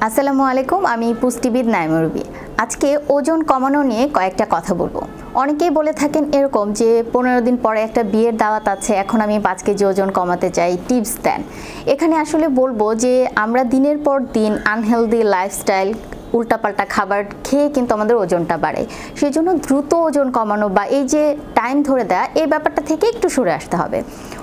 আসসালামু আলাইকুম, আমি পুষ্টিবিদ নাইমা রুবি। আজকে ওজন কমানো নিয়ে কয়েকটা কথা বলবো। অনেকেই বলে থাকেন এরকম যে 15 দিন পরে একটা বিয়ের দাওয়াত আছে, এখন আমি 5 কেজি ওজন কমাতে চাই, টিপস দেন। এখানে আসলে বলবো যে আমরা দিনের পর দিন আনহেলদি লাইফস্টাইল, উল্টাপাল্টা খাবার খেয়ে কিন্তু আমাদের ওজনটা বাড়ে। সেই জন্য দ্রুত ওজন কমানো বা এই যে টাইম ধরে দেয়া, এই ব্যাপারটা থেকে একটু সরে আসতে হবে।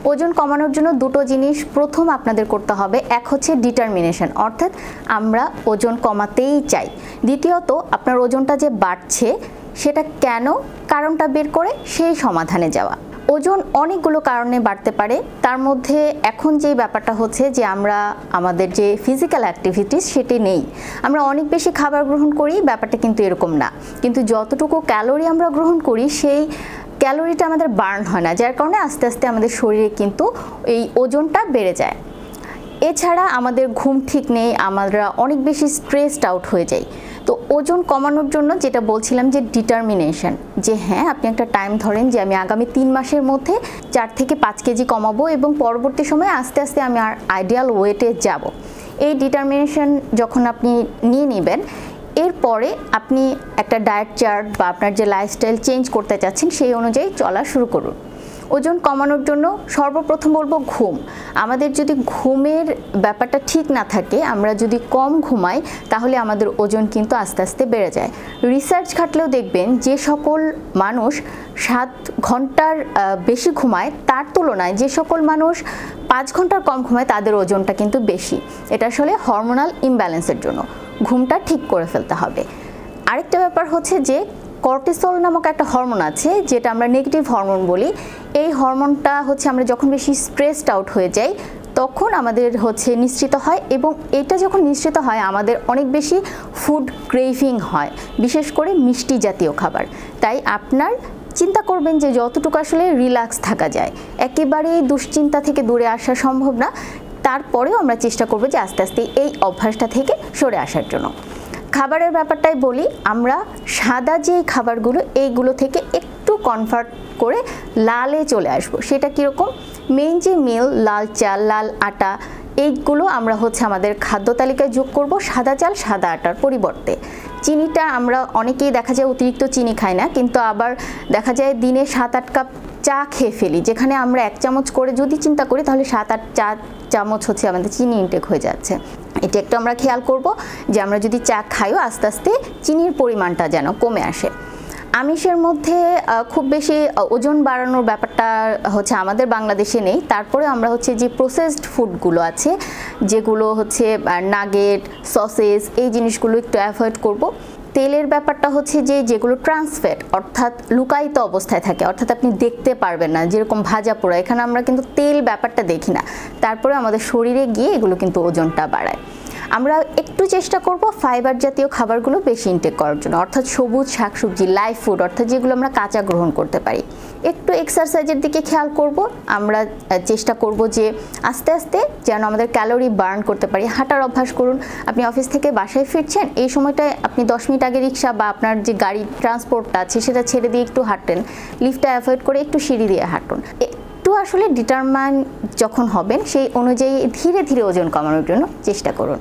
ওজন কমানোর জন্য দুটো জিনিস প্রথম আপনাদের করতে হবে। এক হচ্ছে ডিটারমিনেশন, অর্থাৎ আমরা ওজন কমাতেই চাই। দ্বিতীয়ত আপনার ওজনটা যে বাড়ছে সেটা কেন, কারণটা বের করে সেই সমাধানে যাওয়া। ওজন অনেকগুলো কারণে বাড়তে পারে, তার মধ্যে এখন যেই ব্যাপারটা হচ্ছে যে আমরা আমাদের যে ফিজিক্যাল অ্যাক্টিভিটিস সেটি নেই, আমরা অনেক বেশি খাবার গ্রহণ করি, ব্যাপারটা কিন্তু এরকম না। কিন্তু যতটুকু ক্যালোরি আমরা গ্রহণ করি সেই ক্যালোরিটা আমাদের বার্ন হয় না, যার কারণে আস্তে আস্তে আমাদের শরীরে কিন্তু এই ওজনটা বেড়ে যায়। এছাড়া আমাদের ঘুম ঠিক নেই, আমরা অনেক বেশি স্ট্রেসড আউট হয়ে যাই। তো ওজন কমানোর জন্য যেটা বলছিলাম যে ডিটারমিনেশন, যে হ্যাঁ আপনি একটা টাইম ধরেন যে আমি আগামী 3 মাসের মধ্যে 4 থেকে 5 কেজি কমাবো এবং পরবর্তী সময়ে আস্তে আস্তে আমি আর আইডিয়াল ওয়েটে যাব। এই ডিটারমিনেশন যখন আপনি নিয়ে নেবেন, এরপরে আপনি একটা ডায়েট চার্ট বা আপনার যে লাইফস্টাইল চেঞ্জ করতে চাচ্ছেন সেই অনুযায়ী চলা শুরু করুন। ওজন কমানোর জন্য সর্বপ্রথম বলবো ঘুম। আমাদের যদি ঘুমের ব্যাপারটা ঠিক না থাকে, আমরা যদি কম ঘুমাই, তাহলে আমাদের ওজন কিন্তু আস্তে আস্তে বেড়ে যায়। রিসার্চ ঘাটলেও দেখবেন যে সকল মানুষ 7 ঘন্টার বেশি ঘুমায়, তার তুলনায় যে সকল মানুষ 5 ঘন্টার কম ঘুমায় তাদের ওজনটা কিন্তু বেশি। এটা আসলে হরমোনাল ইমব্যালেন্সের জন্য ঘুমটা ঠিক করে ফেলতে হবে। আরেকটা ব্যাপার হচ্ছে যে কর্টিসল নামক একটা হরমোন আছে, যেটা আমরা নেগেটিভ হরমোন বলি। এই হরমোনটা হচ্ছে আমরা যখন বেশি স্ট্রেসড আউট হয়ে যাই তখন আমাদের হচ্ছে নিঃসৃত হয়, এবং এটা যখন নিঃসৃত হয় আমাদের অনেক বেশি ফুড ক্রেভিং হয়, বিশেষ করে মিষ্টি জাতীয় খাবার। তাই আপনার চিন্তা করবেন যে যতটুকু আসলে রিল্যাক্স থাকা যায়। একেবারেই দুশ্চিন্তা থেকে দূরে আসা সম্ভব না, তারপরেও আমরা চেষ্টা করব যে আস্তে আস্তে এই অভ্যাসটা থেকে সরে আসার জন্য। খাবারের ব্যাপারটাই বলি, আমরা সাদা যে খাবারগুলো এইগুলো থেকে একটু কনভার্ট করে লালে চলে আসব। সেটা কীরকম? মেইন যে মিল, লাল চাল, লাল আটা, এইগুলো আমরা হচ্ছে আমাদের খাদ্য তালিকায় যোগ করব সাদা চাল, সাদা আটার পরিবর্তে। চিনিটা আমরা অনেকেই দেখা যায় অতিরিক্ত চিনি খাই না, কিন্তু আবার দেখা যায় দিনে 7-8 কাপ চা খেয়ে ফেলি, যেখানে আমরা 1 চামচ করে যদি চিন্তা করি তাহলে 7-8 চামচ হচ্ছে আমাদের চিনি ইনটেক হয়ে যাচ্ছে। এটা একটু আমরা খেয়াল করব যে আমরা যদি চা খাইও আস্তে আস্তে চিনির পরিমাণটা যেন কমে আসে। আমিষের মধ্যে খুব বেশি ওজন বাড়ানোর ব্যাপারটা হচ্ছে আমাদের বাংলাদেশে নেই, তারপরে আমরা হচ্ছে যে প্রসেসড ফুডগুলো আছে, যেগুলো হচ্ছে নাগেট, সসেস, এই জিনিসগুলো একটু অ্যাভয়েড করব। তেলের ব্যাপারটা হচ্ছে যে যেগুলো ট্রান্সফ্যাট, অর্থাৎ লুকায়িত অবস্থায় থাকে, অর্থাৎ আপনি দেখতে পারবেন না, যেরকম ভাজা পোড়া, এখানে আমরা কিন্তু তেল ব্যাপারটা দেখি না, তারপরে আমাদের শরীরে গিয়ে এগুলো কিন্তু ওজনটা বাড়ায়। আমরা একটু চেষ্টা করব ফাইবার জাতীয় খাবারগুলো বেশি ইনটেক করার জন্য, অর্থাৎ সবুজ শাকসবজি, লাইভ ফুড, অর্থাৎ যেগুলো আমরা কাঁচা গ্রহণ করতে পারি। একটু এক্সারসাইজের দিকে খেয়াল করব, আমরা চেষ্টা করব যে আস্তে আস্তে যেন আমাদের ক্যালোরি বার্ন করতে পারি। হাঁটার অভ্যাস করুন। আপনি অফিস থেকে বাসায় ফিরছেন, এই সময়টায় আপনি 10 মিনিট আগে রিক্সা বা আপনার যে গাড়ি ট্রান্সপোর্টটা আছে সেটা ছেড়ে দিয়ে একটু হাঁটেন, লিফটটা অ্যাভয়েড করে একটু সিঁড়ি দিয়ে হাঁটুন। একটু আসলে ডিটারমাইন যখন হবেন সেই অনুযায়ী ধীরে ধীরে ওজন কমানোর জন্য চেষ্টা করুন।